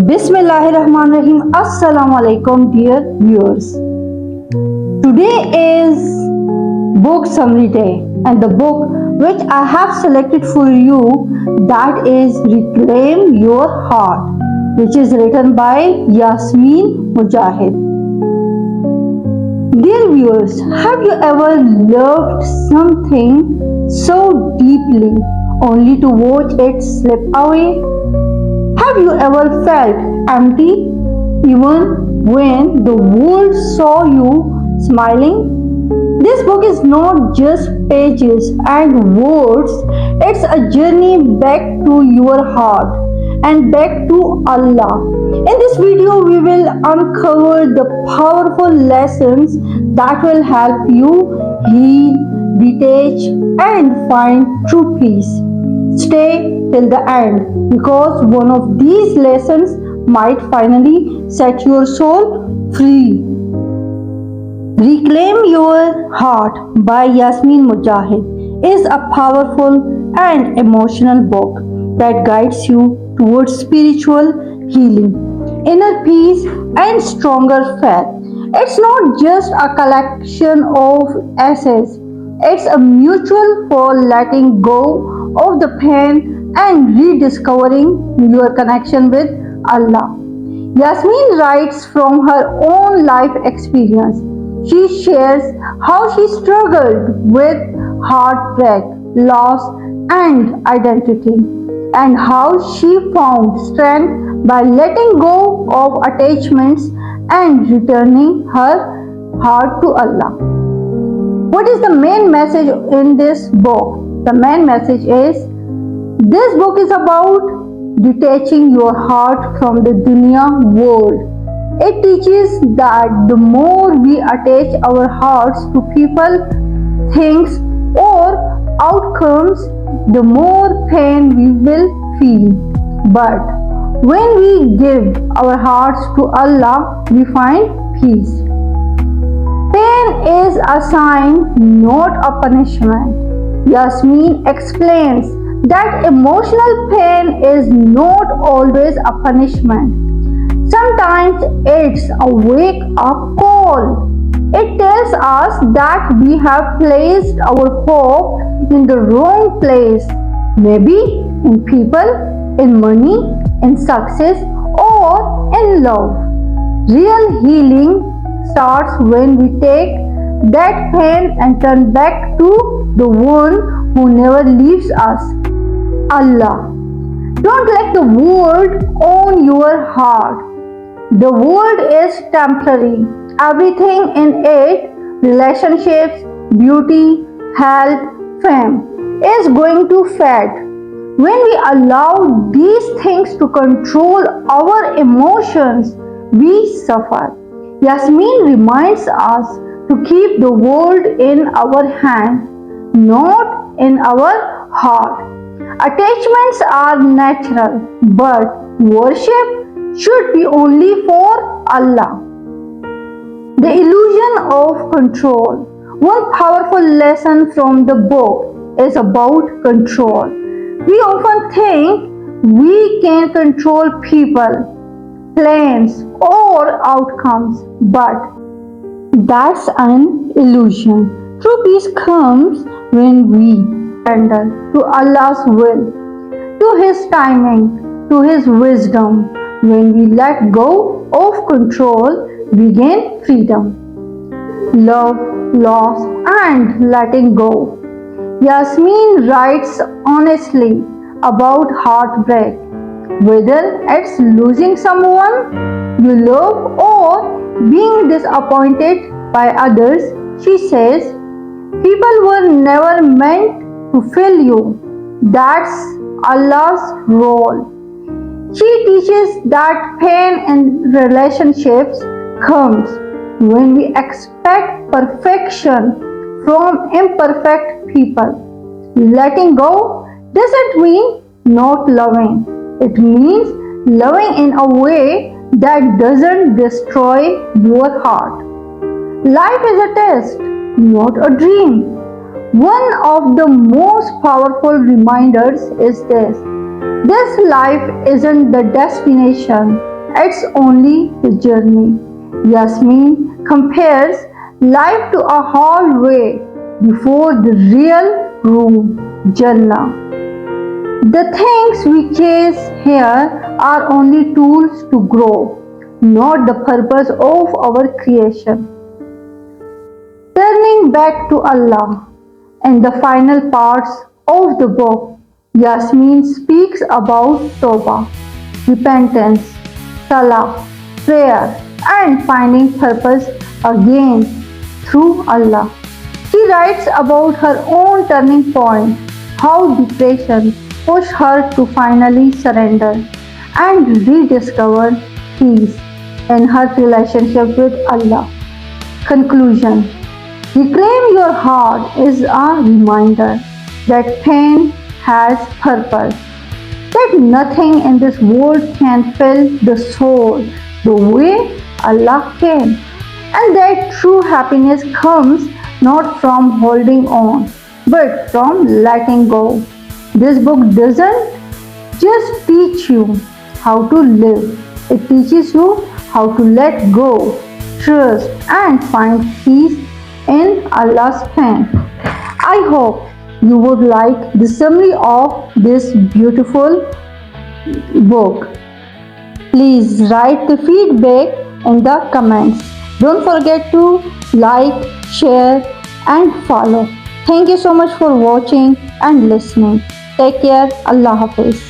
Bismillahirrahmanirrahim. Assalamu alaikum, dear viewers. Today is book summary day, and the book which I have selected for you, that is Reclaim Your Heart, which is written by Yasmin Mogahed. Dear viewers, have you ever loved something so deeply only to watch it slip away? Have you ever felt empty even when the world saw you smiling? This book is not just pages and words, it's a journey back to your heart and back to Allah. In this video, we will uncover the powerful lessons that will help you heal, detach, and find true peace. Stay till the end because one of these lessons might finally set your soul free. Reclaim Your Heart by Yasmin Mogahed is a powerful and emotional book that guides you towards spiritual healing, inner peace, and stronger faith. It's not just a collection of essays, it's a mutual for letting go of the pain and rediscovering your connection with Allah. Yasmin writes from her own life experience. She shares how she struggled with heartbreak, loss, and identity, and how she found strength by letting go of attachments and returning her heart to Allah. What is the main message in this book? The main message is this book is about detaching your heart from the dunya world. It teaches that the more we attach our hearts to people, things, or outcomes, the more pain we will feel. But when we give our hearts to Allah, we find peace. Pain is a sign, not a punishment. Yasmin explains that emotional pain is not always a punishment. Sometimes it's a wake-up call. It tells us that we have placed our hope in the wrong place, maybe in people, in money, in success, or in love. Real healing starts when we take that pain and turn back to the one who never leaves us, Allah. Don't let the world own your heart. The world is temporary. Everything in it, relationships, beauty, health, fame, is going to fade. When we allow these things to control our emotions, we suffer. Yasmin reminds us to keep the world in our hands, not in our heart. Attachments are natural, but worship should be only for Allah. The illusion of control. One powerful lesson from the book is about control. We often think we can control people, plans, or outcomes, but that's an illusion. True peace comes when we surrender to Allah's will, to His timing, to His wisdom. When we let go of control, we gain freedom, love, loss, and letting go. Yasmin writes honestly about heartbreak, whether it's losing someone you love or being disappointed by others. She says, people were never meant to fill you. That's Allah's role. She teaches that pain in relationships comes when we expect perfection from imperfect people. Letting go doesn't mean not loving. It means loving in a way that doesn't destroy your heart. Life is a test, not a dream. One of the most powerful reminders is this: This life isn't the destination, it's only the journey. Yasmin compares life to a hallway before the real room, Jannah. The things we chase here are only tools to grow, not the purpose of our creation. Turning back to Allah, in the final parts of the book, Yasmin speaks about Tawbah, repentance, Salah, prayer, and finding purpose again through Allah. She writes about her own turning point, how depression pushed her to finally surrender and rediscover peace in her relationship with Allah. Conclusion: Reclaim Your Heart is a reminder that pain has purpose, that nothing in this world can fill the soul the way Allah can, and that true happiness comes not from holding on but from letting go. This book doesn't just teach you how to live, it teaches you how to let go, trust, and find peace in Allah's plan. I hope you would like the summary of this beautiful book. Please write the feedback in the comments. Don't forget to like, share, and follow. Thank you so much for watching and listening. Take care. Allah Hafiz.